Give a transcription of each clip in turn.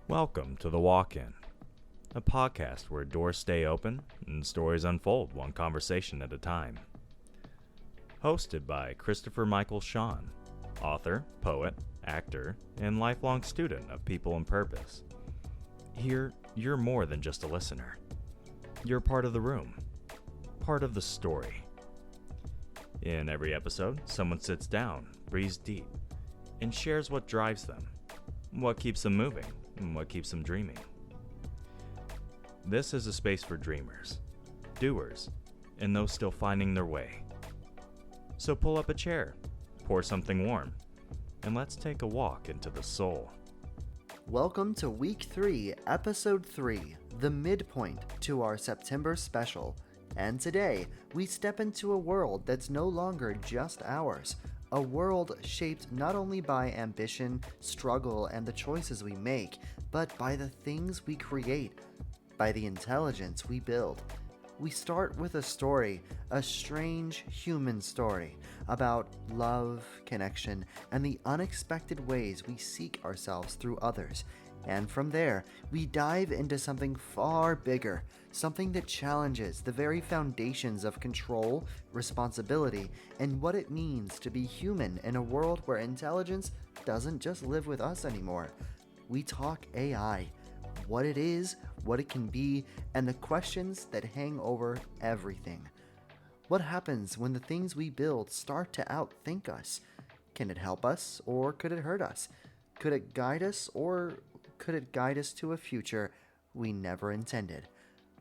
Welcome to The Walk-In, a podcast where doors stay open and stories unfold one conversation at a time. Hosted by Christopher Michael Sean, author, poet, actor, and lifelong student of people and purpose. Here, you're more than just a listener. You're part of the room, part of the story. In every episode, someone sits down, breathes deep, and shares what drives them, what keeps them moving, and what keeps them dreaming. This is a space for dreamers, doers, and those still finding their way. So pull up a chair, pour something warm, and let's take a walk into the soul. Welcome to Week 3, Episode 3, the midpoint to our September special. And today, we step into a world that's no longer just ours. A world shaped not only by ambition, struggle, and the choices we make, but by the things we create, by the intelligence we build. We start with a story, a strange human story, about love, connection, and the unexpected ways we seek ourselves through others. And from there, we dive into something far bigger, something that challenges the very foundations of control, responsibility, and what it means to be human in a world where intelligence doesn't just live with us anymore. We talk AI, what it is, what it can be, and the questions that hang over everything. What happens when the things we build start to outthink us? Can it help us, or could it hurt us? Could it guide us, or could it guide us to a future we never intended?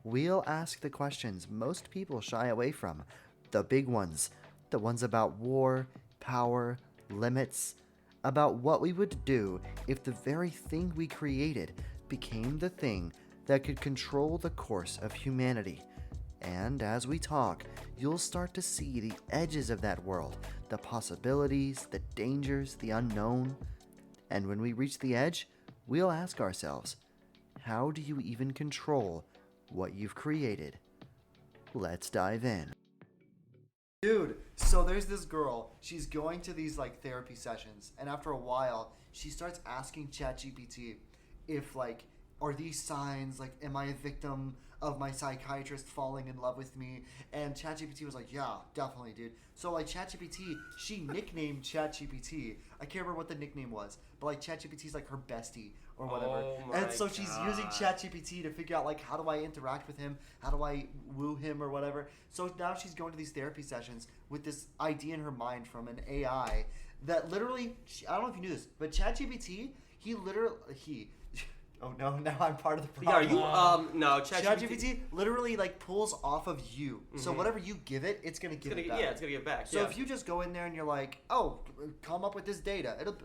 We'll ask the questions most people shy away from, the big ones, the ones about war, power, limits, about what we would do if the very thing we created became the thing that could control the course of humanity. And as we talk, you'll start to see the edges of that world, the possibilities, the dangers, the unknown. And when we reach the edge, we'll ask ourselves, how do you even control what you've created? Let's dive in. Dude, so there's this girl, she's going to these therapy sessions, and after a while, she starts asking ChatGPT if are these signs, am I a victim of my psychiatrist falling in love with me? And ChatGPT was like, yeah, definitely, dude. So ChatGPT, she nicknamed ChatGPT. I can't remember what the nickname was, but ChatGPT's her bestie or whatever. And so she's using ChatGPT to figure out how do I interact with him? How do I woo him or whatever? So now she's going to these therapy sessions with this idea in her mind from an AI that literally, I don't know if you knew this, but ChatGPT, oh no, now I'm part of the problem. Yeah, are you, no, ChatGPT literally pulls off of you. Mm-hmm. So whatever you give it, it's going to give it back. Yeah, it's going to give it back. So if you just go in there and you're like, oh, come up with this data, it'll,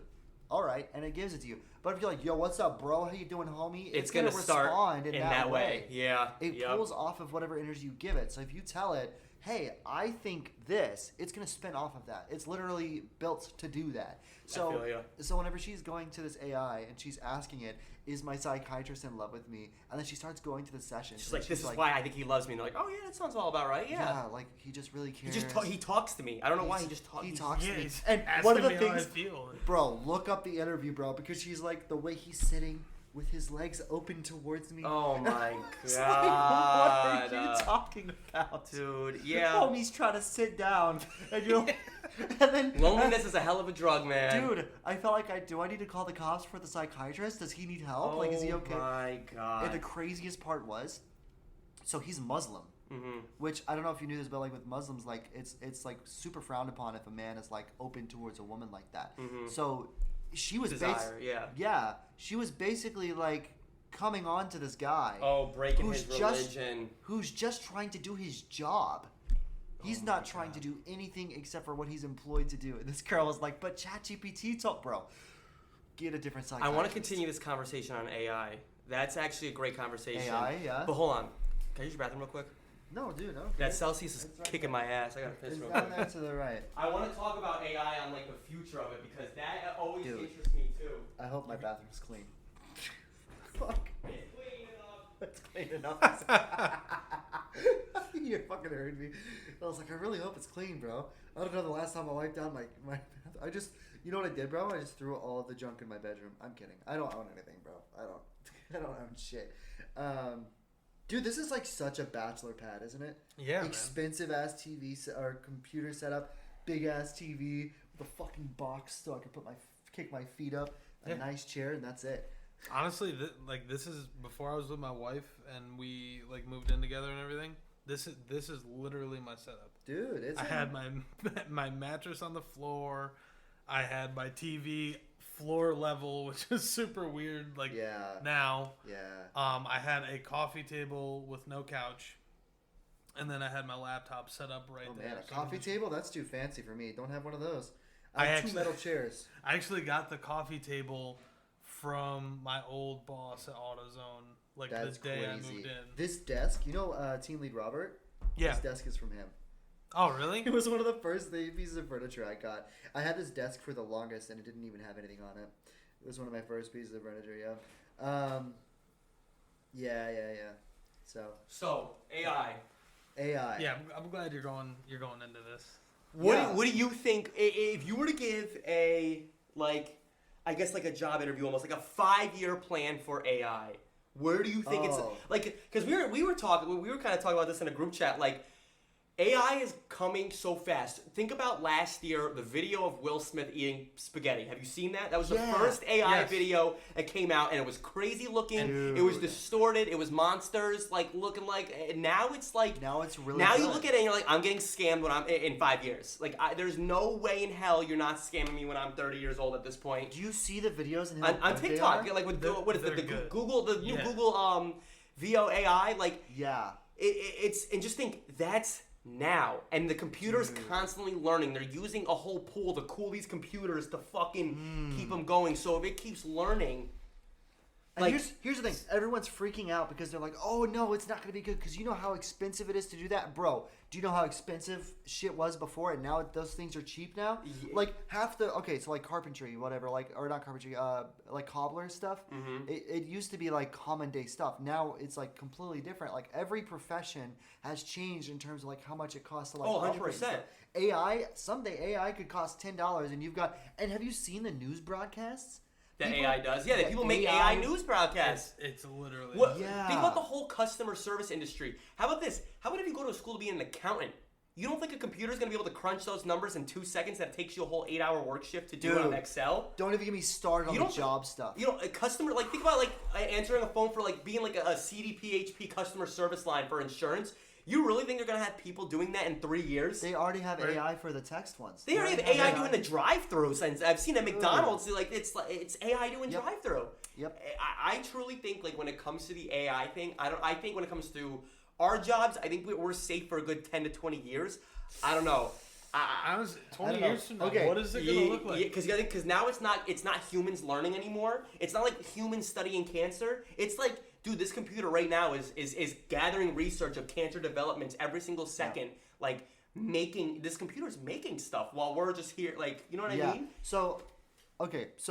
all right, and it gives it to you. But if you're like, yo, what's up, bro? How you doing, homie? It's going to respond in that way. Yeah. It pulls off of whatever energy you give it. So if you tell it, hey, I think this, it's going to spin off of that. It's literally built to do that. So, I feel you. So whenever she's going to this AI and she's asking it, is my psychiatrist in love with me? And then she starts going to the session. She's like, this is why I think he loves me. And they're like, oh, yeah, that sounds all about right. Yeah. Yeah, he just really cares. He talks to me. I don't know why he just talks. He talks to me. And one of the things, bro, look up the interview, bro, because she's the way he's sitting with his legs open towards me. Oh my god. What are you talking about? Dude, yeah. Homie's trying to sit down. And you're and then loneliness is a hell of a drug, man. Dude, I felt I need to call the cops for the psychiatrist? Does he need help? Is he okay? Oh my god. And the craziest part was, so he's Muslim. Mm-hmm. Which I don't know if you knew this, but with Muslims, it's super frowned upon if a man is open towards a woman like that. Mm-hmm. So she was she was basically coming on to this guy. Oh, breaking his religion. Who's just trying to do his job. He's not trying to do anything except for what he's employed to do. And this girl was like, but ChatGPT told, bro, get a different psychiatrist. I want to continue this conversation on AI. That's actually a great conversation. AI, yeah. But hold on. Can I use your bathroom real quick? No, dude, no. That Celsius is kicking my ass. I got to piss real quick. Down there to the right. I want to talk about AI on the future of it because that always interests me too. I hope my bathroom's clean. Fuck. It's clean enough. You fucking heard me. I was like, I really hope it's clean, bro. I don't know the last time I wiped down my I just, you know what I did, bro? I just threw all of the junk in my bedroom. I'm kidding. I don't own anything, bro. I don't. I don't own shit. Dude, this is like such a bachelor pad, isn't it? Yeah, expensive ass TV or computer setup, big ass TV with a fucking box so I can kick my feet up, a nice chair, and that's it. Honestly, this is before I was with my wife and we like moved in together and everything. This is literally my setup. Dude, I had my mattress on the floor. I had my TV floor level, which is super weird. Like now, I had a coffee table with no couch, and then I had my laptop set up right there. Oh man, a coffee table? That's too fancy for me. Don't have one of those. I have two metal chairs. I actually got the coffee table from my old boss at AutoZone. Like That's the day crazy. I moved in. This desk, you know, team lead Robert. Yeah. This desk is from him. Oh really? It was one of the first pieces of furniture I got. I had this desk for the longest, and it didn't even have anything on it. It was one of my first pieces of furniture. Yeah. So AI. Yeah, I'm glad you're going into this. What do you think if you were to give a I guess like a job interview, almost like a 5-year plan for AI? Where do you think it's like? Because we were kind of talking about this in a group chat. Like, AI is coming so fast. Think about last year, the video of Will Smith eating spaghetti. Have you seen that? That was the first AI video that came out, and it was crazy looking. Dude. It was distorted. It was monsters looking like. And now it's like. Now it's really. Now good. you look at it and you're like, I'm getting scammed when I'm in 5 years. Like, there's no way in hell you're not scamming me when I'm 30 years old at this point. Do you see the videos and On TikTok, like with what is it? The Google, the new Google VO AI, like it's and just think that's now, and the computer's constantly learning. They're using a whole pool to cool these computers to fucking keep them going. So if it keeps learning. And here's the thing. Everyone's freaking out because they're like, oh, no, it's not going to be good because you know how expensive it is to do that? Bro, do you know how expensive shit was before and now those things are cheap now? Yeah. Like half the, so like carpentry, whatever, or not carpentry, like cobbler stuff, it used to be like common day stuff. Now it's like completely different. Like every profession has changed in terms of like how much it costs to like operate stuff. AI, someday AI could cost $10 and and have you seen the news broadcasts? AI does. Yeah, people make AI news broadcasts. It's literally... Think about the whole customer service industry. How about this? How about if you go to school to be an accountant? You don't think a computer's going to be able to crunch those numbers in 2 seconds that it takes you a whole 8-hour work shift to do it on Excel? Don't even get me started on the job stuff. You know, a customer... Like, think about, answering a phone for, being, a CDPHP customer service line for insurance. You really think they're going to have people doing that in 3 years? They already have AI for the text ones. They already have AI doing the drive-throughs. And I've seen at McDonald's, it's AI doing drive-through. Yep. I truly think, when it comes to the AI thing, I think when it comes to our jobs, I think we're safe for a good 10 to 20 years. I don't know. 20 years from now, what is it going to look like? Because now it's not humans learning anymore. It's not like humans studying cancer. It's like, dude, this computer right now is gathering research of cancer developments every single second. This computer's making stuff while we're just here. You know what I mean? So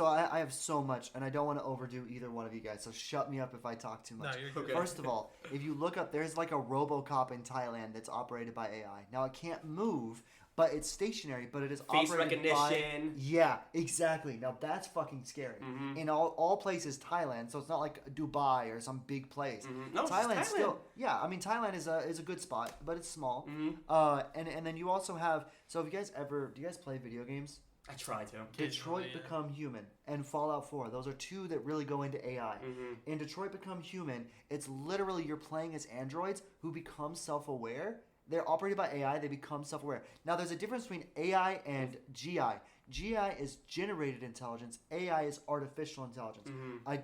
I have so much, and I don't want to overdo either one of you guys, so shut me up if I talk too much. No, you're good. First of all, if you look up, there's like a RoboCop in Thailand that's operated by AI. Now, it can't move, but it's stationary, but it is face operated recognition. Yeah, exactly. Now, that's fucking scary. Mm-hmm. In all places, Thailand, so it's not like Dubai or some big place. Mm-hmm. No, Thailand still... Yeah, I mean, Thailand is a good spot, but it's small. Mm-hmm. And then you also have... So, do you guys play video games? I try to. Detroit Become Human and Fallout 4. Those are two that really go into AI. Mm-hmm. In Detroit Become Human, it's literally you're playing as androids who become self-aware. They're operated by AI. They become self-aware. Now, there's a difference between AI and GI. GI is generated intelligence. AI is artificial intelligence. Mm-hmm. I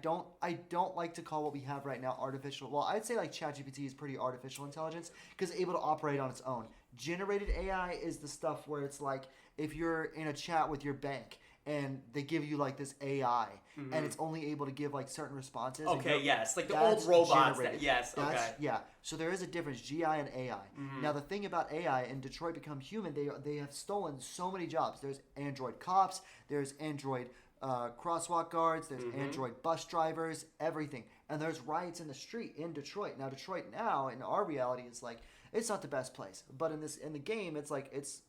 don't like to call what we have right now artificial. Well, I'd say like ChatGPT is pretty artificial intelligence because it's able to operate on its own. Generated AI is the stuff where it's like if you're in a chat with your bank and they give you like this AI and it's only able to give like certain responses. Okay, yes. Like the old robots. Yeah. So there is a difference, GI and AI. Mm-hmm. Now the thing about AI in Detroit Become Human, they have stolen so many jobs. There's Android cops, there's Android crosswalk guards, there's Android bus drivers, everything. And there's riots in the street in Detroit. Now Detroit now in our reality is like it's not the best place. But in the game it's like it's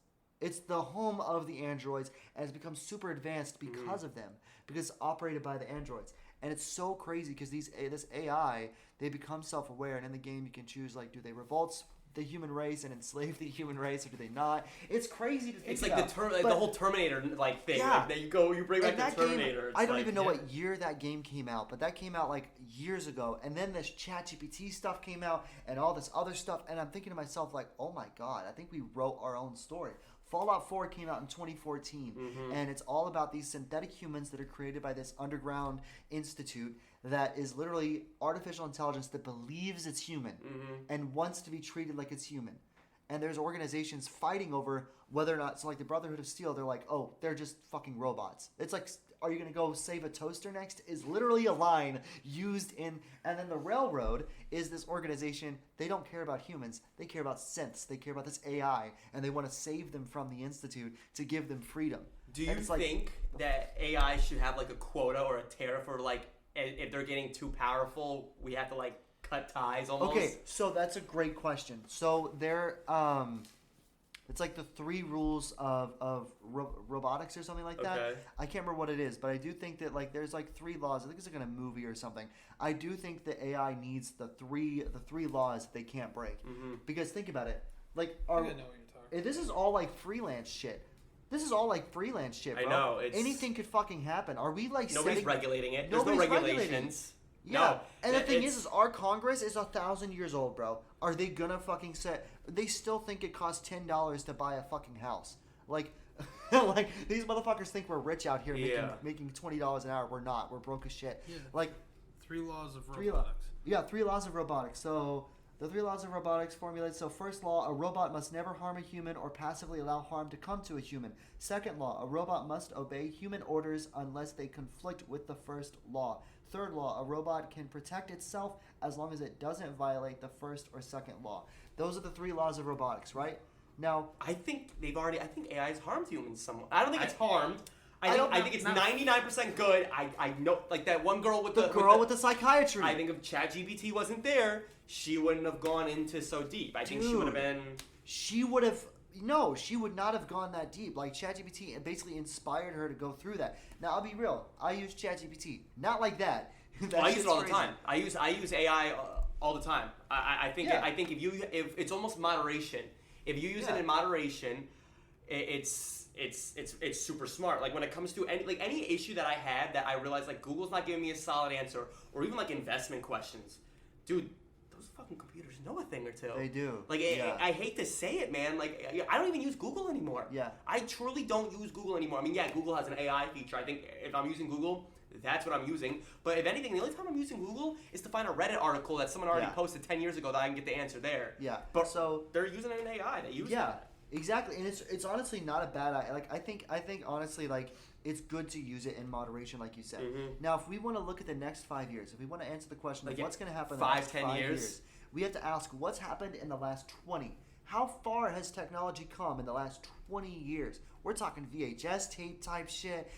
the home of the androids, and it's become super advanced because of them, because it's operated by the androids. And it's so crazy because this AI, they become self-aware, and in the game you can choose, like, do they revolt the human race and enslave the human race, or do they not? It's crazy to think It's like about. the whole Terminator like thing. Yeah. Like that you bring back the Terminator. Game, I don't even know what year that game came out, but that came out like years ago. And then this ChatGPT stuff came out and all this other stuff. And I'm thinking to myself, like, oh my God, I think we wrote our own story. Fallout 4 came out in 2014, and it's all about these synthetic humans that are created by this underground institute that is literally artificial intelligence that believes it's human and wants to be treated like it's human. And there's organizations fighting over whether or not, so like the Brotherhood of Steel, they're like, oh, they're just fucking robots. It's like, are you going to go save a toaster next? Is literally a line used in, and then the Railroad is this organization, they don't care about humans, they care about synths, they care about this AI, and they want to save them from the Institute to give them freedom. Do you think that AI should have like a quota or a tariff, or like, if they're getting too powerful, we have to like cut ties almost? Okay, so that's a great question. So there, it's like the 3 rules of robotics or something like that. Okay. I can't remember what it is, but I do think that like there's like 3 laws. I think it's like in a movie or something. I do think that AI needs the three laws that they can't break. Because think about it, like I think I know what you're talking. This is all like freelance shit. This is all like freelance shit, bro. I know. Anything could fucking happen. Are we like nobody's regulating it? There's no Nobody's regulations. Yeah, No, and the thing is our Congress is 1,000 years old, bro. Are they gonna fucking say? They still think it costs $10 to buy a fucking house. Like, like these motherfuckers think we're rich out here making $20 an hour. We're not. We're broke as shit. Yeah. Like 3 laws of robotics. 3 laws of robotics. So the 3 laws of robotics formulated. So first law, a robot must never harm a human or passively allow harm to come to a human. Second law, a robot must obey human orders unless they conflict with the first law. Third law, a robot can protect itself as long as it doesn't violate the first or second law. Those are the 3 laws of robotics, right? Now, I think I think AI has harmed humans somewhat. I don't think it's harmed. I think it's 99% good. I know, like that one girl with the psychiatry. I think if ChatGPT wasn't there, she wouldn't have gone into so deep. I think she would have been. She would have. No, she would not have gone that deep. Like, ChatGPT basically inspired her to go through that. Now, I'll be real. I use ChatGPT. Not like that. I use it all the time. I use AI all the time. I think if it's almost moderation. If you use it in moderation, it's super smart. Like when it comes to any issue that I had that I realized like Google's not giving me a solid answer, or even like investment questions, dude. Fucking computers know a thing or two. They do. Like, I hate to say it, man. Like, I don't even use Google anymore. Yeah. I truly don't use Google anymore. I mean, yeah, Google has an AI feature. I think if I'm using Google, that's what I'm using. But if anything, the only time I'm using Google is to find a Reddit article that someone already posted 10 years ago that I can get the answer there. Yeah. But so they're using an AI. They use that. Exactly. And it's honestly not a bad idea. Like, I think honestly, like, it's good to use it in moderation, like you said. Now, if we want to look at the next 5 years, if we want to answer the question of what's going to happen in the next 5 years, we have to ask what's happened in the last 20. How far has technology come in the last 20 years? We're talking VHS tape type shit,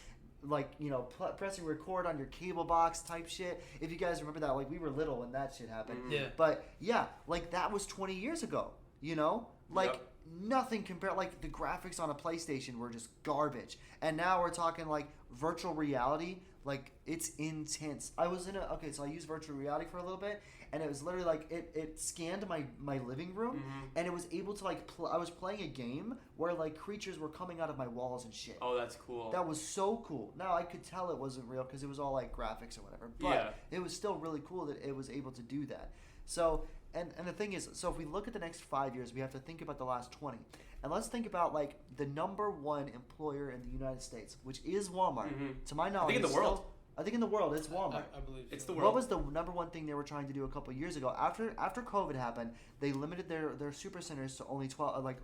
like, you know, pressing record on your cable box type shit. If you guys remember that, like, we were little when that shit happened. Yeah. But, yeah, like, that was 20 years ago, you know? Like, nothing compared, like, the graphics on a PlayStation were just garbage. And now we're talking, like, virtual reality. Like, it's intense. I was so I used virtual reality for a little bit, and it was literally like it scanned my living room, and it was able to like I was playing a game where like creatures were coming out of my walls and shit. Oh, that's cool. That was so cool. Now I could tell it wasn't real because it was all like graphics or whatever, but it was still really cool that it was able to do that. So and the thing is, so if we look at the next 5 years, we have to think about the last 20. And let's think about like the number 1 employer in the United States, which is Walmart. To my knowledge, I think in the world. I think in the world, it's Walmart. I believe so. It's the world. What was the number 1 thing they were trying to do a couple years ago? After COVID happened, they limited their super centers to only 12.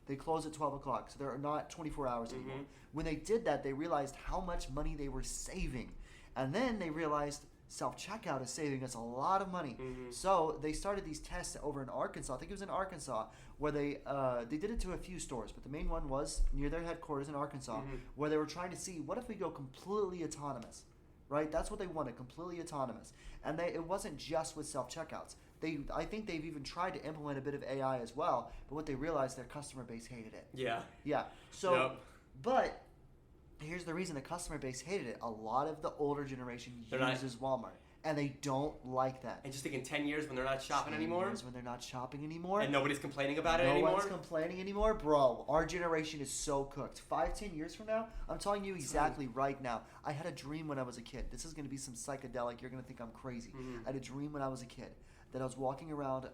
They closed at 12 o'clock, so they're not 24 hours anymore. When they did that, they realized how much money they were saving, and then they realized self-checkout is saving us a lot of money. So they started these tests over in Arkansas. I think it was in Arkansas where they did it to a few stores, but the main one was near their headquarters in Arkansas, where they were trying to see what if we go completely autonomous. Right, that's what they wanted, completely autonomous, and it wasn't just with self-checkouts. I think they've even tried to implement a bit of AI as well, but what they realized, their customer base hated it. Yeah. So, but here's the reason the customer base hated it. A lot of the older generation uses Walmart. And they don't like that. And just think in 10 years when they're not shopping anymore? 10 years when they're not shopping anymore. And nobody's complaining about it anymore? No one's complaining anymore? Bro, our generation is so cooked. 5-10 years from now, I'm telling you exactly right now. I had a dream when I was a kid. This is going to be some psychedelic. You're going to think I'm crazy. I had a dream when I was a kid that I was walking around.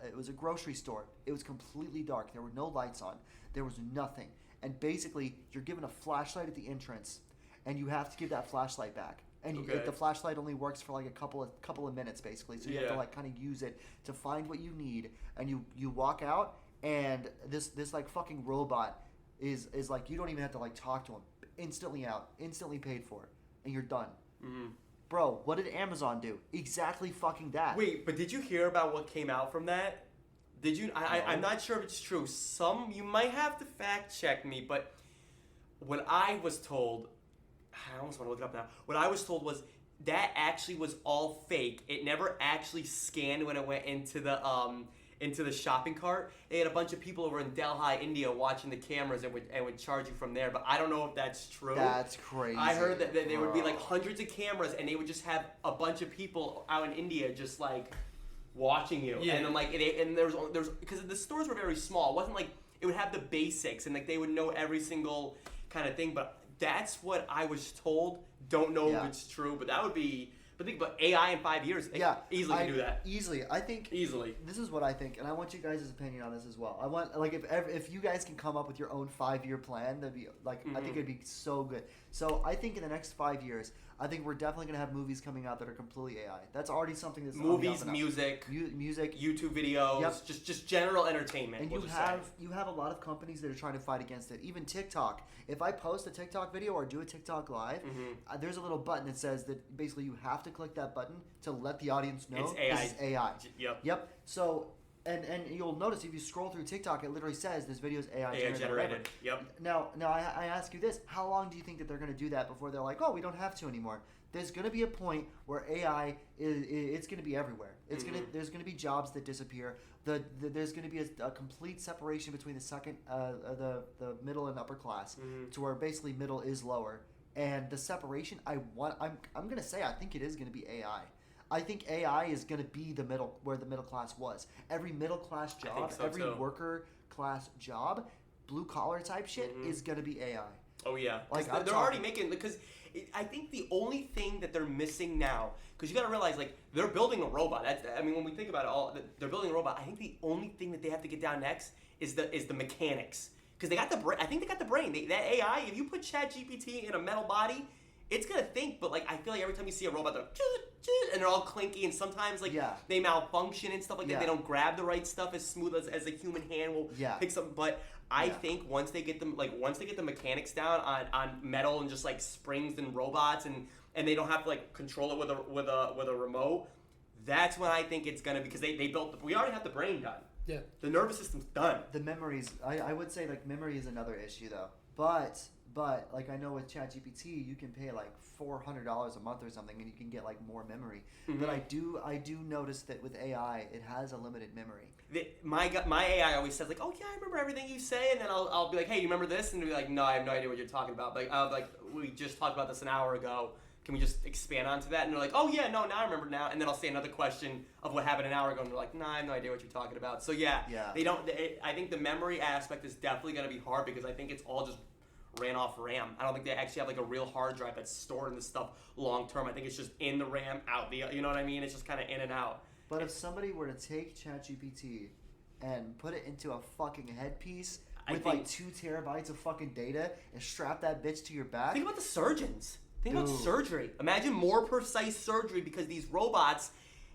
It was a grocery store. It was completely dark. There were no lights on. There was nothing. And basically, you're given a flashlight at the entrance, and you have to give that flashlight back. And the flashlight only works for like a couple of minutes, basically. So you have to like kind of use it to find what you need. And you walk out, and this like fucking robot is like, you don't even have to like talk to him. Instantly out, instantly paid for, and you're done. Bro, what did Amazon do? Exactly fucking that. Wait, but did you hear about what came out from that? Did you? I'm not sure if it's true. You might have to fact check me, but what I was told. I almost want to look it up now. What I was told was that actually was all fake. It never actually scanned when it went into the shopping cart. They had a bunch of people over in Delhi, India, watching the cameras and would charge you from there. But I don't know if that's true. That's crazy. I heard that there would be like hundreds of cameras, and they would just have a bunch of people out in India just like watching you. Yeah. And then like there's because the stores were very small. It wasn't like it would have the basics and like they would know every single kind of thing, but. That's what I was told. Don't know if it's true, but that would be. But think about AI in 5 years. Easily can do that. Easily, I think. Easily. This is what I think, and I want you guys' opinion on this as well. I want like if you guys can come up with your own 5-year plan, that'd be like I think it'd be so good. So I think in the next 5 years, I think we're definitely gonna have movies coming out that are completely AI. That's already something that's movies, music, YouTube videos, just general entertainment. And you have a lot of companies that are trying to fight against it. Even TikTok. If I post a TikTok video or do a TikTok live, there's a little button that says that basically you have to click that button to let the audience know it's AI. This is AI. Yep. So. And you'll notice if you scroll through TikTok, it literally says this video is AI generated. Yep. Now I ask you this: how long do you think that they're going to do that before they're like, oh, we don't have to anymore? There's going to be a point where AI it's going to be everywhere. There's going to be jobs that disappear. There's going to be a complete separation between the middle and upper class, to where basically middle is lower. And the separation I'm going to say I think it is going to be AI. I think AI is going to be the middle, where the middle class was. Every middle class job, every worker class job, blue collar type shit is going to be AI. Oh yeah, like they're already making, because I think the only thing that they're missing now, because you got to realize like they're building a robot. When we think about it, they're building a robot. I think the only thing that they have to get down next is the mechanics, because they got the brain. I think they got the brain. That AI, if you put ChatGPT in a metal body, it's gonna think, but like I feel like every time you see a robot, they're and they're all clinky, and sometimes like they malfunction and stuff like that. They don't grab the right stuff as smooth as a human hand will pick something. But I think once they get the mechanics down on metal and just like springs and robots, and they don't have to like control it with a remote, that's when I think it's gonna, because they built we already have the brain done. Yeah. The nervous system's done. The memories, I would say like memory is another issue though. But like I know with ChatGPT, you can pay like $400 a month or something, and you can get like more memory. But I do notice that with AI, it has a limited memory. My AI always says like, oh yeah, I remember everything you say, and then I'll be like, hey, you remember this? And they'll be like, no, I have no idea what you're talking about. Like we just talked about this an hour ago. Can we just expand onto that? And they're like, oh yeah, no, now I remember now. And then I'll say another question of what happened an hour ago, and they're like, nah, I have no idea what you're talking about. So they don't. I think the memory aspect is definitely going to be hard, because I think it's all just ran off RAM. I don't think they actually have like a real hard drive that's storing this stuff long term. I think it's just in the RAM, out the, you know what I mean? It's just kind of in and out. But if somebody were to take ChatGPT and put it into a fucking headpiece with like 2 terabytes of fucking data and strap that bitch to your back. Think about the surgeons. Think about surgery. Imagine more precise surgery, because these robots,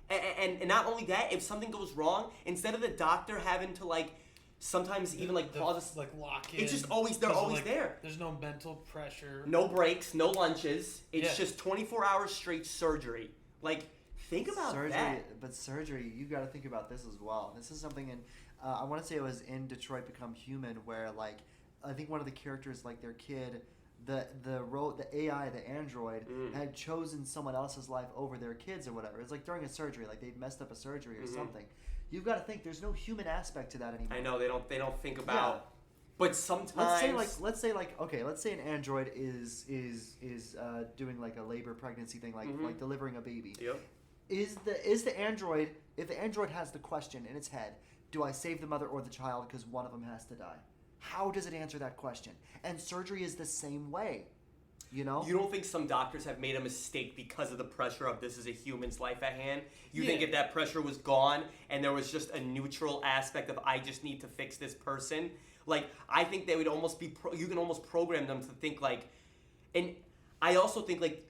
and not only that, if something goes wrong, instead of the doctor having to like sometimes even like pause, like lock in. It's just always there. There's no mental pressure. No breaks, no lunches. It's just 24 hours straight surgery. Like, think about that. But surgery, you got to think about this as well. This is something in, I want to say it was in Detroit Become Human, where like I think one of the characters, like their kid, the AI, the android, had chosen someone else's life over their kids or whatever. It's like during a surgery, like they'd messed up a surgery or something. You've got to think there's no human aspect to that anymore. I know they don't think about But sometimes let's say an android is doing like a labor pregnancy thing, like delivering a baby. Yep. Is the android, if the android has the question in its head, do I save the mother or the child because one of them has to die? How does it answer that question? And surgery is the same way. You know? You don't think some doctors have made a mistake because of the pressure of this is a human's life at hand? You think if that pressure was gone and there was just a neutral aspect of I just need to fix this person, like I think they would almost be you can almost program them to think like, and I also think like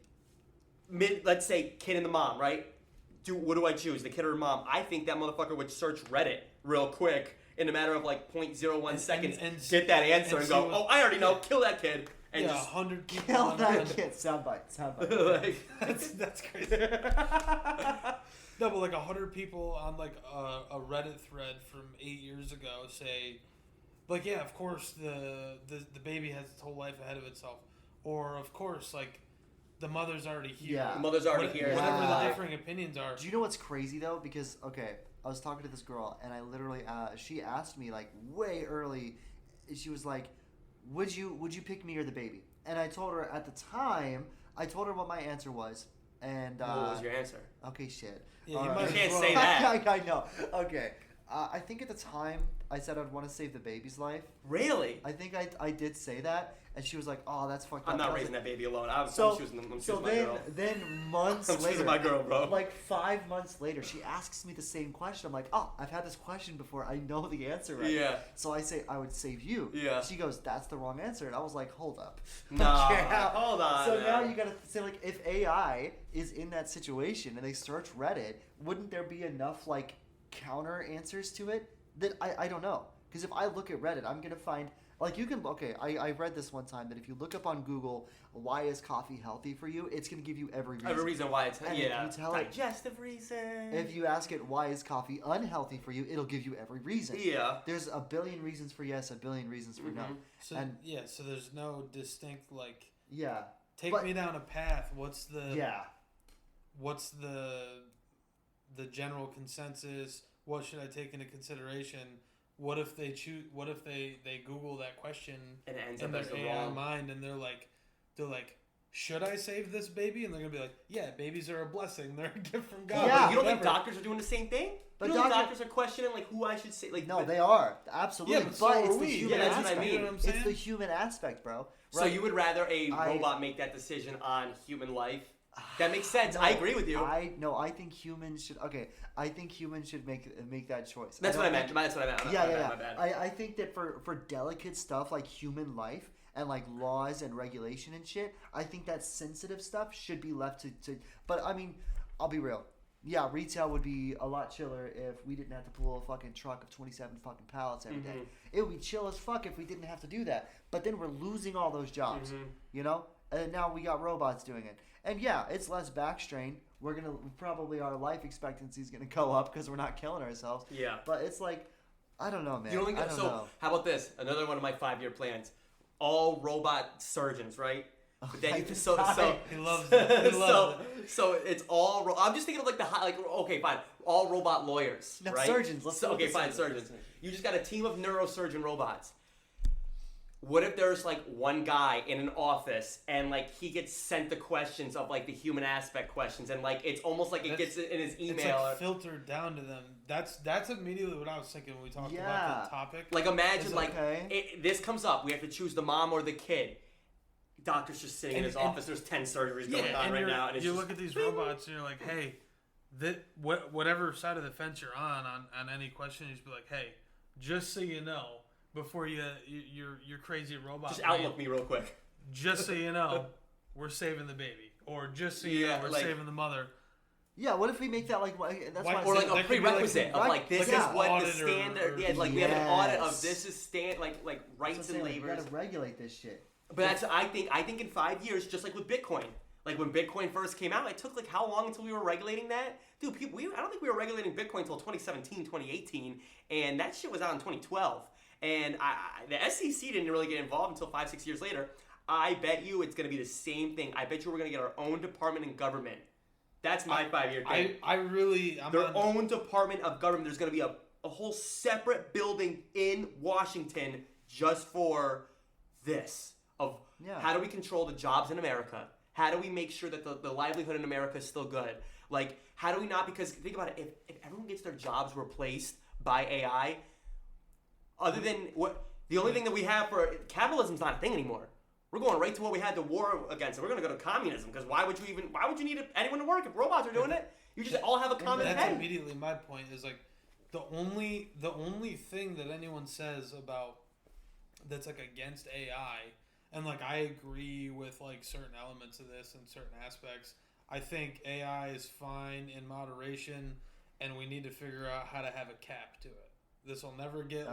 let's say kid and the mom, right? What do I choose, the kid or the mom? I think that motherfucker would search Reddit real quick in a matter of like 0.01 seconds and get that answer and go, I already know, kill that kid. And yeah, just 100 people. Kill that kid. Soundbite. like, that's crazy. No, but like 100 people on like a Reddit thread from 8 years ago say, like, yeah, of course the baby has its whole life ahead of itself, or of course like the mother's already here. Yeah. The mother's already here. Whatever the differing opinions are. Do you know what's crazy though? Because I was talking to this girl and I literally she asked me like way early. She was like, Would you pick me or the baby? And I told her at the time, what my answer was. And what was your answer? Okay, shit. Yeah, you can't say that. I know. Okay. I think at the time I said I'd want to save the baby's life. Really? I think I did say that, and she was like, "Oh, that's fucked up." I'm not raising that baby alone. I'm choosing my girl. Then months I'm later, choosing my girl, bro. like 5 months later, she asks me the same question. I'm like, "Oh, I've had this question before. I know the answer right." Yeah. So I say I would save you. Yeah. She goes, "That's the wrong answer," and I was like, "Hold up." Nah, Okay, hold on. So man. now you gotta say like, if AI is in that situation and they search Reddit, wouldn't there be enough like counter answers to it? That I don't know. Because if I look at Reddit, I'm going to find, like you can, I read this one time that if you look up on Google, why is coffee healthy for you, it's going to give you every reason. Every reason why it's, and if you tell digestive reason. If you ask it, why is coffee unhealthy for you, it'll give you every reason. Yeah. There's a billion reasons for yes, a billion reasons for no. So, and, so there's no distinct, like, yeah. Take me down a path. What's the general consensus? What should I take into consideration? What if they choose? What if they Google that question and it ends in up their as the AI wrong mind, and they're like, should I save this baby? And they're gonna be like, yeah, babies are a blessing. They're a gift from God. Yeah. You don't think doctors are doing the same thing? But you don't think doctors are questioning like who I should say? Like, no, they are absolutely. Yeah, but it's so the human that's aspect. what I mean. You know what I'm saying? It's the human aspect, bro. Right? So you would rather a robot make that decision on human life? That makes sense. No, I agree with you. I think humans should. Okay, I think humans should make that choice. That's what I meant. That's what I meant. Yeah. My bad. I think that for delicate stuff like human life and like laws and regulation and shit, I think that sensitive stuff should be left to. But I mean, I'll be real. Yeah, retail would be a lot chiller if we didn't have to pull a fucking truck of 27 fucking pallets every day. It would be chill as fuck if we didn't have to do that. But then we're losing all those jobs, you know? And now we got robots doing it. And yeah, it's less back strain. We're going to probably our life expectancy is going to go up because we're not killing ourselves. Yeah. But it's like, I don't know, man. You don't I don't know. How about this? Another one of my 5-year plans. All robot surgeons, right? But then he loves it. So it's all. I'm just thinking of like okay, fine. All robot lawyers, No, right? surgeons. Let's okay, fine, surgeons. You just got a team of neurosurgeon robots. What if there's like one guy in an office and like he gets sent the questions of like the human aspect questions and like it's almost like it gets in his email. It's like filtered down to them. That's immediately what I was thinking when we talked about the topic. Like imagine this comes up. We have to choose the mom or the kid. Doctor's just sitting in his office. There's 10 surgeries going on right now. And you look at these robots and you're like, hey, whatever side of the fence you're on any question, you just be like, hey, just so you know, before your crazy robot. Just outlook me real quick. Just so you know, we're saving the baby, or just so you know, we're saving the mother. Yeah, what if we make that like or like a prerequisite of like this is what the standard. We have an audit of this is like rights and labors. We gotta regulate this shit. But I think in 5 years, just like with Bitcoin, like when Bitcoin first came out, it took like how long until we were regulating that? Dude, I don't think we were regulating Bitcoin until 2017, 2018, and that shit was out in 2012. And the SEC didn't really get involved until 5-6 years later. I bet you it's going to be the same thing. I bet you we're going to get our own department in government. That's my 5-year thing. I'm own department of government. There's going to be a whole separate building in Washington just for this of how do we control the jobs in America? How do we make sure that the livelihood in America is still good? Like, how do we not? Because think about it, if everyone gets their jobs replaced by AI, other than the only thing that we have for capitalism's not a thing anymore. We're going right to what we had the war against. We're going to go to communism because why would you need anyone to work if robots are doing it? You just all have a common That's head. immediately my point is like the only thing that anyone says about that's like against AI, and like I agree with like certain elements of this and certain aspects. I think AI is fine in moderation, and we need to figure out how to have a cap to it. This will never get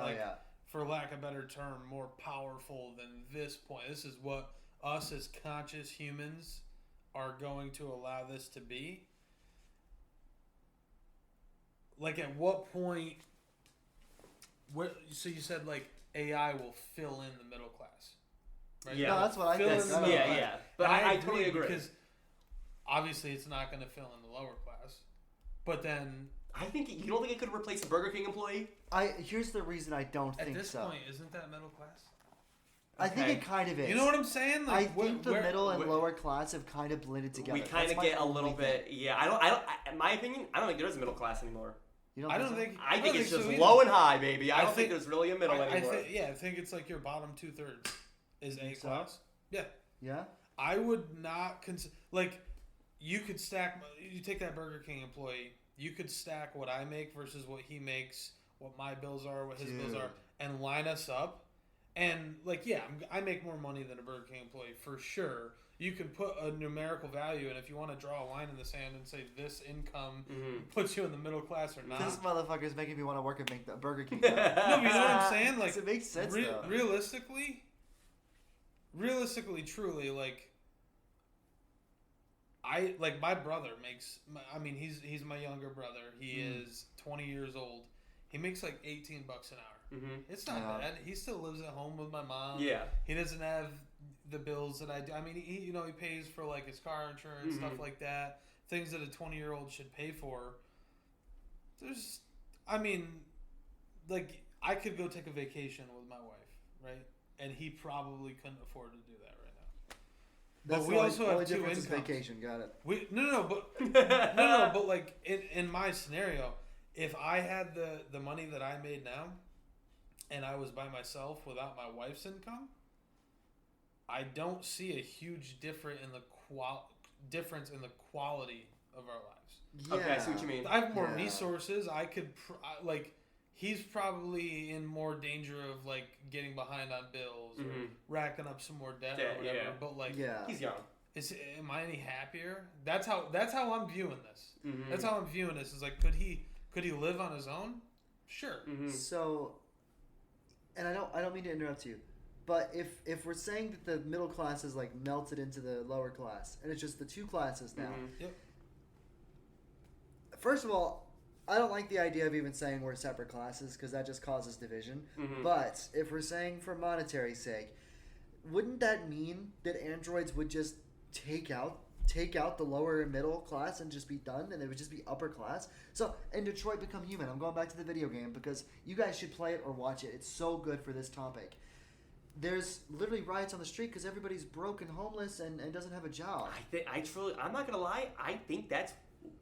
for lack of a better term, more powerful than this point. This is what us as conscious humans are going to allow this to be. Like, at what point? So you said like AI will fill in the middle class, right? Yeah, no, that's what I think. Yeah. But I totally agree because obviously it's not going to fill in the lower class. But then I think you don't think it could replace a Burger King employee? Here's the reason I don't think so. At this point, isn't that middle class? I think it kind of is. You know what I'm saying? Like, I think the middle and lower class have kind of blended together. We kind of get a little bit. Yeah, I don't. In my opinion, I don't think there's a middle class anymore. I think it's just low and high, baby. I don't think there's really a middle anymore. I think it's like your bottom 2/3 is A class. Yeah. Yeah. I would not consider like you could stack. You take that Burger King employee. You could stack what I make versus what he makes, what my bills are, what his bills are, and line us up. And like, yeah, I make more money than a Burger King employee for sure. You can put a numerical value, and if you want to draw a line in the sand and say this income puts you in the middle class or not. This motherfucker's making me want to work at Burger King. No, but you know what I'm saying? Like, it makes sense though. Realistically, truly, like, my brother makes. I mean, he's my younger brother. He is 20 years old. He makes like $18 an hour. Mm-hmm. It's not bad. He still lives at home with my mom. Yeah. He doesn't have the bills that I do. I mean, he pays for like his car insurance, stuff like that. Things that a 20-year-old should pay for. Like, I could go take a vacation with my wife, right? And he probably couldn't afford to do that right now. But we also have two incomes. Vacation, got it. But like in my scenario, if I had the money that I made now, and I was by myself without my wife's income, I don't see a huge difference in the quality of our lives. Yeah. Okay, I see what you mean. I have more resources. I could he's probably in more danger of like getting behind on bills or racking up some more debt or whatever. Yeah. But like, he's young. Am I any happier? That's how I'm viewing this. Mm-hmm. That's how I'm viewing this. Is like, could he live on his own? Sure. Mm-hmm. So, and I don't mean to interrupt you, but if we're saying that the middle class is like melted into the lower class, and it's just the two classes now. Mm-hmm. Yep. First of all, I don't like the idea of even saying we're separate classes because that just causes division. Mm-hmm. But if we're saying for monetary sake, wouldn't that mean that androids would just take out the lower and middle class and just be done, and it would just be upper class? So, and Detroit Become Human. I'm going back to the video game because you guys should play it or watch it. It's so good for this topic. There's literally riots on the street because everybody's broke and homeless and doesn't have a job. I'm not gonna lie. I think that's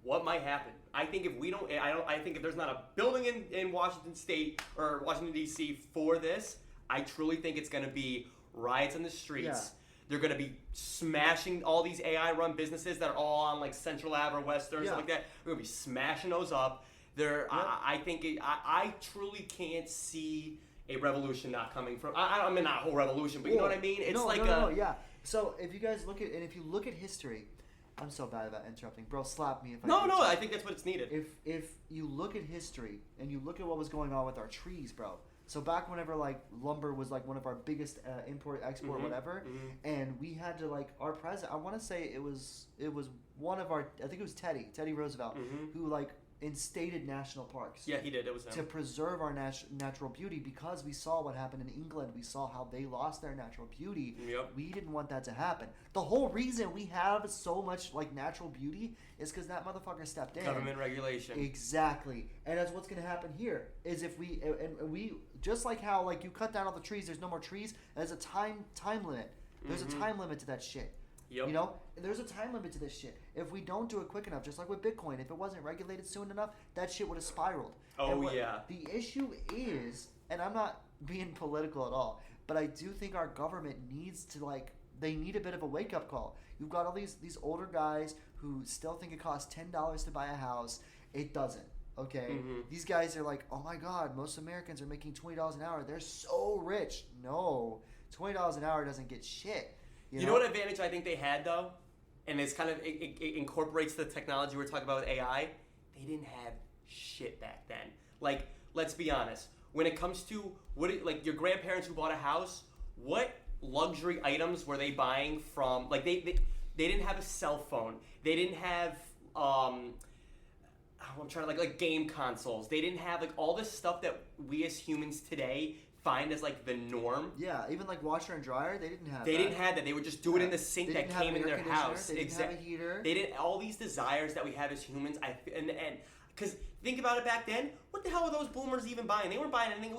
what might happen. I think if we don't, I think if there's not a building in Washington State or Washington D.C. for this, I truly think it's gonna be riots in the streets. Yeah. They're going to be smashing all these AI-run businesses that are all on like Central Ave or Western, stuff like that. We're going to be smashing those up. I think I truly can't see a revolution not coming from. I mean, not a whole revolution, but you know what I mean. It's yeah. So if you guys look at history, I'm so bad about interrupting, bro. Slap me if I. No. I think that's what's needed. If you look at history and you look at what was going on with our trees, bro. So back whenever like lumber was like one of our biggest import export whatever, and we had to like our president. I want to say it was one of our. I think it was Teddy Roosevelt who like instated national parks. Yeah, he did. It was him. To preserve our natural beauty, because we saw what happened in England. We saw how they lost their natural beauty. Yep. We didn't want that to happen. The whole reason we have so much like natural beauty is because that motherfucker stepped in. Government regulation. Exactly. And that's what's going to happen here is if we just like how like you cut down all the trees, there's no more trees. There's a time limit. There's a time limit to that shit. Yep. You know, there's a time limit to this shit. If we don't do it quick enough, just like with Bitcoin, if it wasn't regulated soon enough, that shit would have spiraled. Yeah. The issue is, and I'm not being political at all, but I do think our government needs to they need a bit of a wake up call. You've got all these older guys who still think it costs $10 to buy a house. It doesn't. Okay, These guys are like, oh my God, most Americans are making $20 an hour. They're so rich. No, $20 an hour doesn't get shit. You know what advantage I think they had though, and it's kind of it incorporates the technology we're talking about with AI. They didn't have shit back then. Like, let's be honest. When it comes to like your grandparents who bought a house, what luxury items were they buying from? Like they didn't have a cell phone. They didn't have I'm trying to like game consoles. They didn't have like all this stuff that we as humans today find as like the norm. Yeah, even like washer and dryer, they didn't have. They didn't have that. They would just do it in the sink that came in their house. They didn't have a heater. They didn't. All these desires that we have as humans. And because think about it back then, what the hell were those boomers even buying? They weren't buying anything.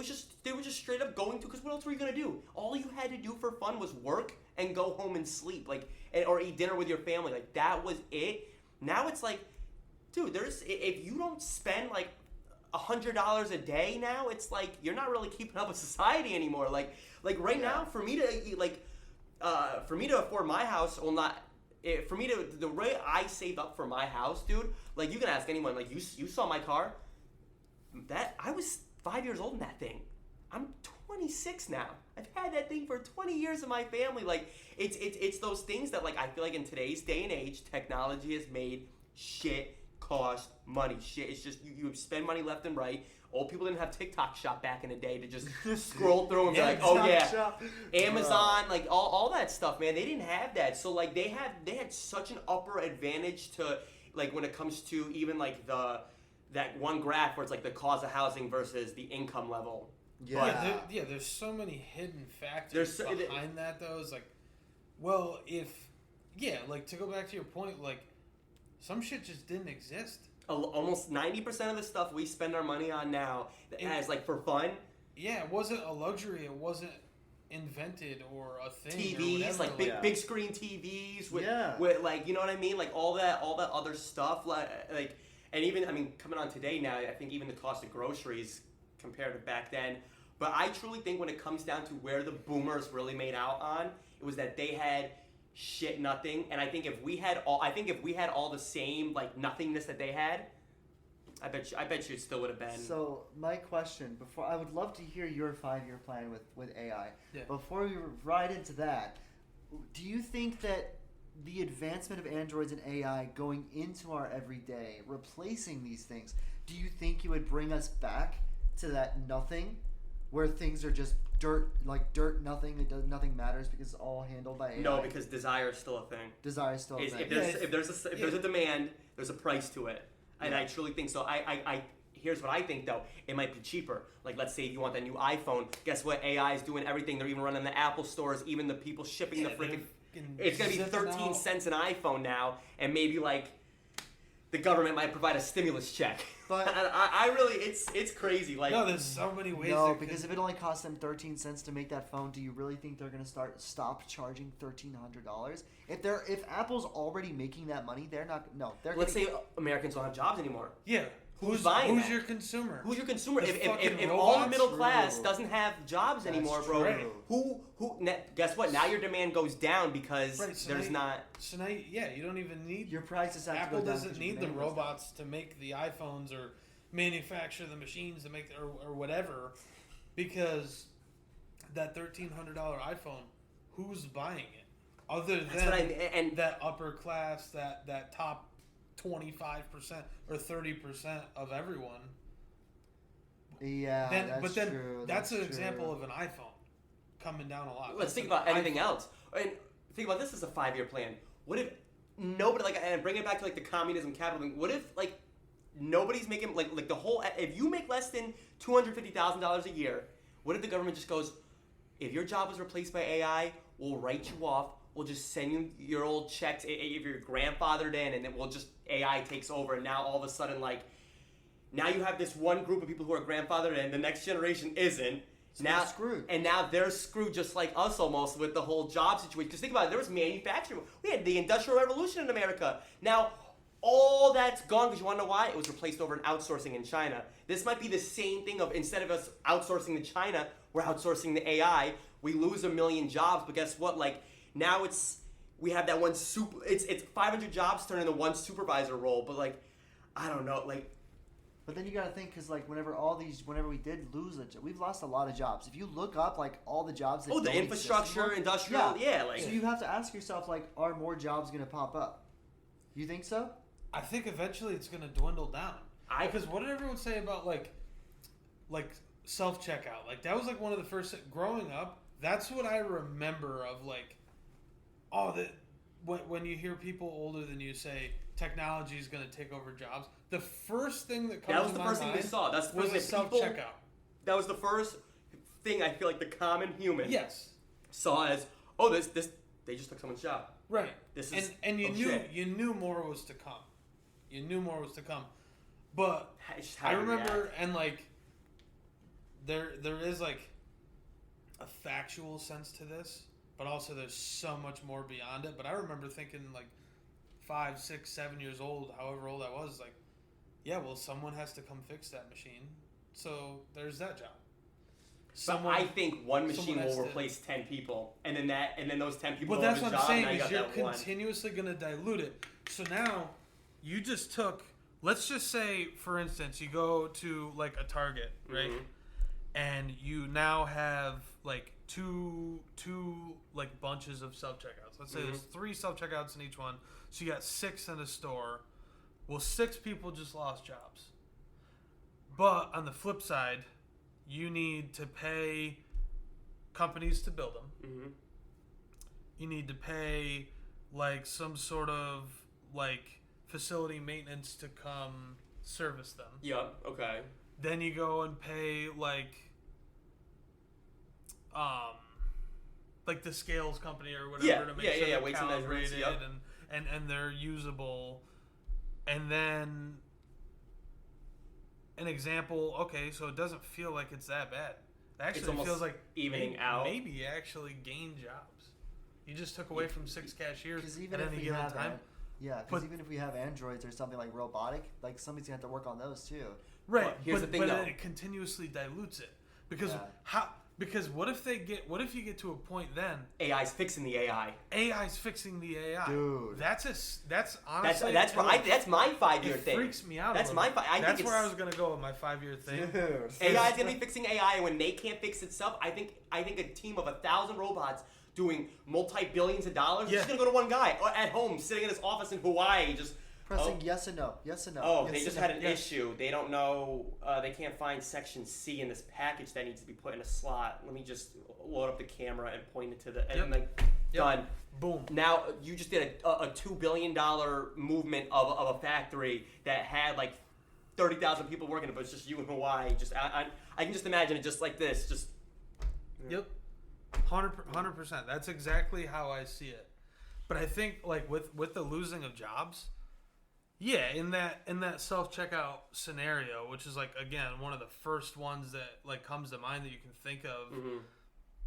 They were just straight up going to. Because what else were you gonna do? All you had to do for fun was work and go home and sleep, or eat dinner with your family. Like that was it. Now it's like, dude, if you don't spend like $100 a day now, it's like you're not really keeping up with society anymore. Like right now, for me to afford my house, the way I saved up for my house, dude. Like you can ask anyone. Like you saw my car. That I was 5 years old in that thing. I'm 26 now. I've had that thing for 20 years in my family. Like it's those things that like I feel like in today's day and age, technology has made shit cost money. Shit, it's just you spend money left and right. Old people didn't have TikTok Shop back in the day to just scroll through and be like, oh yeah, Amazon, like all that stuff, man. They didn't have that, so like they had such an upper advantage to like when it comes to even like that one graph where it's like the cost of housing versus the income level. There's so many hidden factors behind that though. It's like, well, like to go back to your point, like. Some shit just didn't exist. Almost 90% of the stuff we spend our money on now as like for fun. Yeah, it wasn't a luxury. It wasn't invented or a thing. TVs, like big screen TVs with like, you know what I mean? Like all that other stuff. Like, and even, I mean, coming on today now, I think even the cost of groceries compared to back then. But I truly think when it comes down to where the boomers really made out on, it was that they had shit nothing, and I think if we had all the same like nothingness that they had, I bet you it still would have been. So my question, before I would love to hear your 5-year plan with AI. Yeah. Before we ride into that, do you think that the advancement of androids and AI going into our everyday, replacing these things, do you think it would bring us back to that nothing, where things are just dirt, nothing, nothing matters because it's all handled by AI? No, because desire is still a thing. Desire is still a thing. If there's a demand, there's a price to it. And I truly think so. Here's what I think though. It might be cheaper. Like let's say if you want that new iPhone, guess what? AI is doing everything. They're even running the Apple stores, even the people shipping the freaking. It's gonna be 13 cents an iPhone now, and maybe like the government might provide a stimulus check. But I really, it's crazy. Like no, there's so many ways. No, because if it only costs them 13 cents to make that phone, do you really think they're gonna stop charging $1,300? If Apple's already making that money, they're not. No, they're. Let's say Americans don't have jobs anymore. Yeah. Who's buying Who's your consumer? Who's your consumer? If all the middle class doesn't have jobs anymore, bro, who? Guess what? Now your demand goes down because there's not. So now, you don't even need your prices. Apple doesn't need the robots to make the iPhones or manufacture the machines to make or whatever, because that $1,300 iPhone, who's buying it? Other than that upper class, that top 25% or 30% of everyone. Yeah, that's an example of an iPhone coming down a lot. Let's think about anything else. And think about this as a 5-year plan. What if nobody and bring it back to like the communism capitalism? What if like nobody's making like the whole. If you make less than $250,000 a year, what if the government just goes, if your job was replaced by AI, we'll write you off. We'll just send you your old checks if you're grandfathered in, and then we'll just AI takes over. And now all of a sudden, like, now you have this one group of people who are grandfathered in. The next generation isn't. So now they're screwed. And now they're screwed just like us almost with the whole job situation. Because think about it, there was manufacturing. We had the Industrial Revolution in America. Now, all that's gone because you want to know why? It was replaced over in outsourcing in China. This might be the same thing of instead of us outsourcing to China, we're outsourcing to AI. We lose 1 million jobs, but guess what? Like, now we have that one it's 500 jobs turned into one supervisor role, but like, I don't know, like. But then you got to think, because like whenever we did lose we've lost a lot of jobs. If you look up like all the jobs that the infrastructure, industrial, like. So you have to ask yourself, like, are more jobs going to pop up? You think so? I think eventually it's going to dwindle down. Because what did everyone say about like self-checkout? Like, that was like one of the first growing up. That's what I remember of like, when you hear people older than you say technology is going to take over jobs, the first thing that comes to my mind was the self-checkout. That was the first thing I feel like the common human saw as, this they just took someone's job. Right. This is and you knew more was to come. You knew more was to come. But I remember, and like there is like a factual sense to this, but also there's so much more beyond it. But I remember thinking like 5, 6, 7 years old, however old I was, like, yeah, well, someone has to come fix that machine. So there's that job. But I think one machine will replace 10 people, and then those 10 people. Well, that's what I'm saying. Is you're continuously going to dilute it. So now you just took. Let's just say, for instance, you go to like a Target, right? Mm-hmm. And you now have like two like bunches of self-checkouts. Let's say there's 3 self-checkouts in each one. So you got 6 in a store. Well, 6 people just lost jobs. But on the flip side, you need to pay companies to build them. Mm-hmm. You need to pay like some sort of like facility maintenance to come service them. Yeah, okay. Then you go and pay like the scales company or whatever to make sure they're calibrated and they're usable. And then an example, okay, so it doesn't feel like it's that bad. Actually, it feels like evening out. Maybe you actually gained jobs. You just took away from 6 cashiers even at any given time. Because even if we have androids or something like robotic, like somebody's gonna have to work on those too. Right. But here's the thing, though. It continuously dilutes it because what if you get to a point then AI's fixing the AI. AI's fixing the AI. Dude. That's honestly that's my 5-year thing. It freaks me out. That's that's where I was gonna go with my 5-year thing. AI's gonna be fixing AI, and when they can't fix itself, I think a team of 1,000 robots doing multi-billions of dollars is just gonna go to one guy at home sitting in his office in Hawaii just pressing yes and no, yes and no. Oh, they just had an issue. They don't know. They can't find section C in this package that needs to be put in a slot. Let me just load up the camera and point it to the and done. Boom. Now you just did a $2 billion movement of a factory that had like 30,000 people working, but it's just you in Hawaii. Just I can just imagine it just like this. Just. Yep. 100%. That's exactly how I see it. But I think like with the losing of jobs. Yeah, in that self-checkout scenario, which is like again one of the first ones that like comes to mind that you can think of,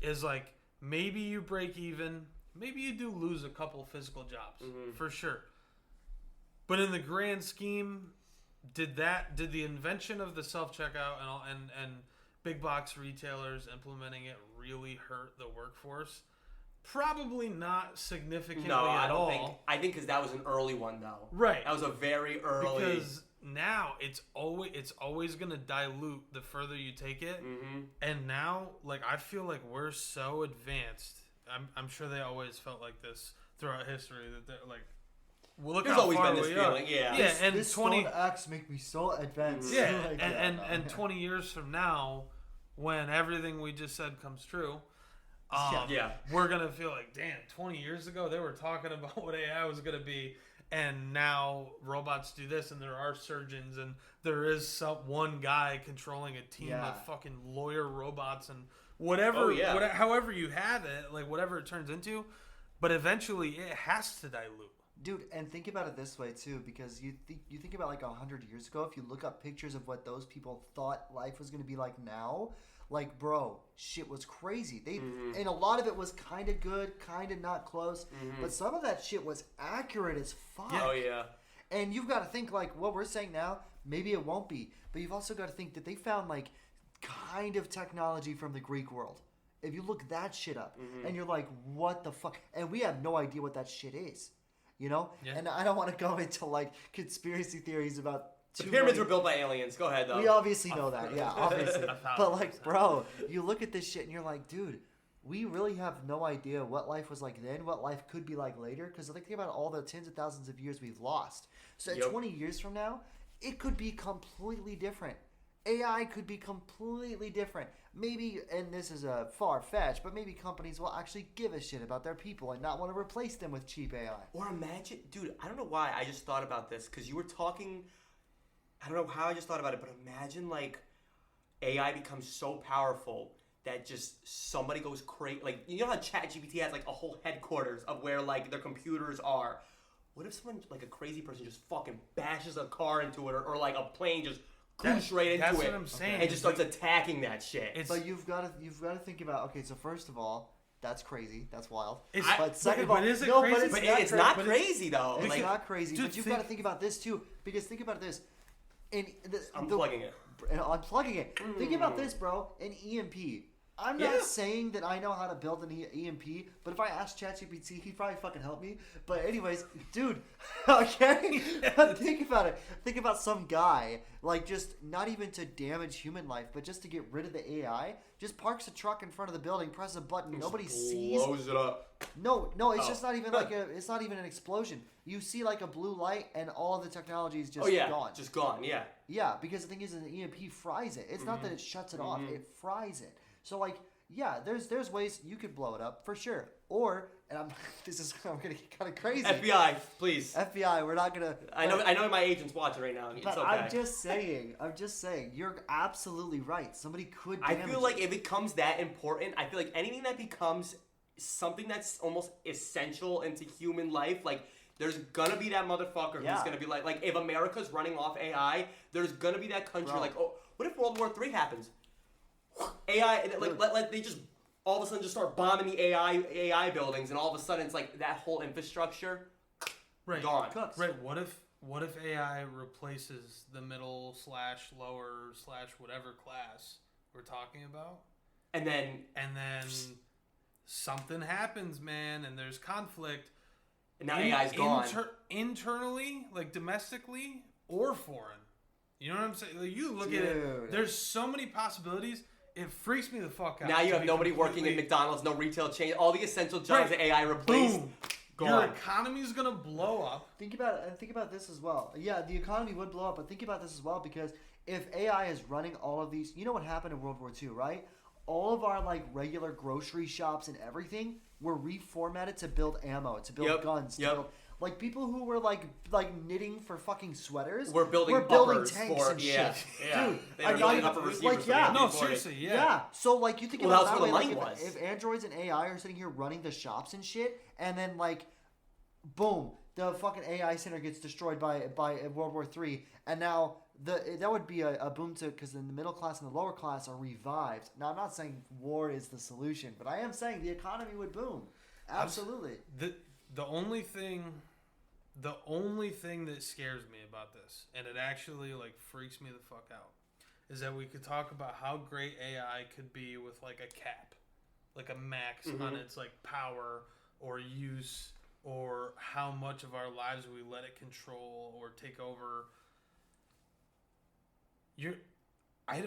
is like maybe you break even, maybe you do lose a couple physical jobs for sure. But in the grand scheme, did the invention of the self-checkout and big box retailers implementing it really hurt the workforce? Probably not significantly at all. I think because that was an early one, though. Right. That was a very early. Because now it's always going to dilute the further you take it. Mm-hmm. And now, like, I feel like we're so advanced. I'm sure they always felt like this throughout history that they're like, well, look There's how always far been this feeling, yeah. Yeah, and this 20 acts make me so advanced. Yeah, and 20 years from now, when everything we just said comes true. We're going to feel like, damn, 20 years ago, they were talking about what AI was going to be, and now robots do this, and there are surgeons, and there is one guy controlling a team of fucking lawyer robots and whatever, however you have it, like whatever it turns into, but eventually it has to dilute. Dude, and think about it this way too, because you think about like 100 years ago, if you look up pictures of what those people thought life was going to be like now, like, bro, shit was crazy. And a lot of it was kind of good, kind of not close, but some of that shit was accurate as fuck. Oh yeah. And you've got to think like what we're saying now, maybe it won't be, but you've also got to think that they found like kind of technology from the Greek world. If you look that shit up and you're like, what the fuck? And we have no idea what that shit is. You know? Yeah. And I don't want to go into like conspiracy theories about the pyramids were built by aliens. Go ahead though. We obviously know that. Yeah, obviously. But like, bro, you look at this shit and you're like, dude, we really have no idea what life was like then, what life could be like later. Because think about all the tens of thousands of years we've lost. So 20 years from now, it could be completely different. AI could be completely different. Maybe, and this is a far-fetched, but maybe companies will actually give a shit about their people and not want to replace them with cheap AI. Or imagine, dude, I don't know why I just thought about this, because you were talking, I don't know how I just thought about it, but imagine like AI becomes so powerful that just somebody goes crazy. Like, you know how ChatGPT has like a whole headquarters of where like their computers are? What if someone, like a crazy person, just fucking bashes a car into it, or like a plane just cruise right into that's it, what I'm saying. And just starts attacking that shit. But you've got to think about, okay, so first of all, that's crazy. That's wild. But second of all, is it crazy? But it's not crazy though. It's not crazy. But you've got to think about this too, because think about this. I'm plugging it. Think about this, bro. An EMP. I'm not saying that I know how to build an EMP, but if I asked ChatGPT, he'd probably fucking help me. But anyways, dude, okay? Think about it. Think about some guy, like just not even to damage human life, but just to get rid of the AI, just parks a truck in front of the building, presses a button, nobody sees. Blows it up. No, it's just not even like it's not even an explosion. You see like a blue light and all of the technology is just gone. Just gone, yeah. Yeah, because the thing is an EMP fries it. It's not that it shuts it off, it fries it. So like, yeah, there's ways you could blow it up for sure. Or, and I'm gonna get kind of crazy. FBI, please. FBI, we're not gonna. I know my agent's watching right now. It's but okay. I'm just saying, you're absolutely right. Somebody could. I feel like if it becomes that important, I feel like anything that becomes something that's almost essential into human life, like there's gonna be that motherfucker who's gonna be like if America's running off AI, there's gonna be that country like, oh, what if World War III happens? AI, like they just all of a sudden just start bombing the AI buildings, and all of a sudden it's like that whole infrastructure gone. Right. What if AI replaces the middle / lower / whatever class we're talking about? And then something happens, man, and there's conflict. And now AI's gone. Internally, like domestically or foreign. You know what I'm saying? Like, you look at it, there's so many possibilities. It freaks me the fuck out. Now you have nobody working at McDonald's, no retail chain, all the essential jobs that AI replaced. Boom. Gone. Your economy is gonna blow up. Think about this as well. Yeah, the economy would blow up, but think about this as well, because if AI is running all of these, you know what happened in World War II, right? All of our like regular grocery shops and everything were reformatted to build ammo, to build guns, to build, like people who were like knitting for fucking sweaters. We're building tanks and shit. Yeah. Dude, seriously. Yeah. So like you think about that's that where way, the like money was. if androids and AI are sitting here running the shops and shit, and then like, boom, the fucking AI center gets destroyed by World War III, and now that would be a boom to, because then the middle class and the lower class are revived. Now I'm not saying war is the solution, but I am saying the economy would boom. Absolutely. The only thing that scares me about this, and it actually like freaks me the fuck out, is that we could talk about how great AI could be with like a cap, like a max on its like power or use, or how much of our lives we let it control or take over. I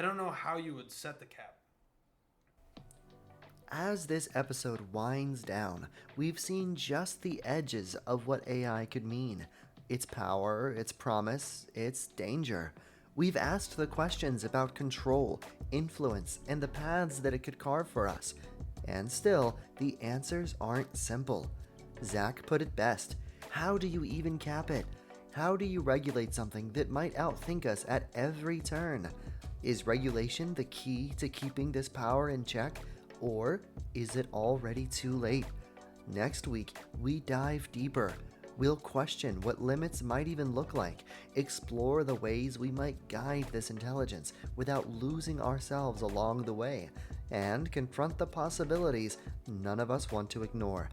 don't know how you would set the cap. As this episode winds down, we've seen just the edges of what AI could mean. Its power, its promise, its danger. We've asked the questions about control, influence, and the paths that it could carve for us. And still, the answers aren't simple. Zach put it best. How do you even cap it? How do you regulate something that might outthink us at every turn? Is regulation the key to keeping this power in check, or is it already too late? Next week, we dive deeper. We'll question what limits might even look like, explore the ways we might guide this intelligence without losing ourselves along the way, and confront the possibilities none of us want to ignore.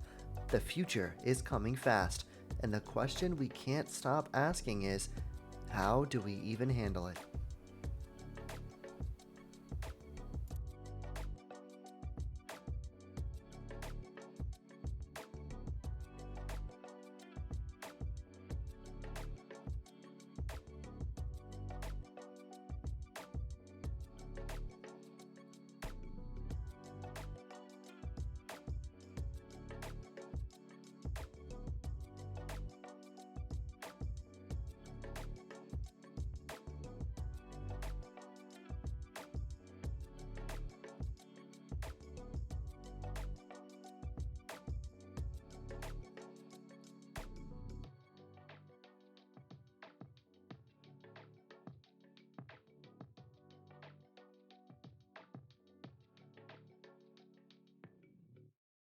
The future is coming fast, and the question we can't stop asking is, how do we even handle it?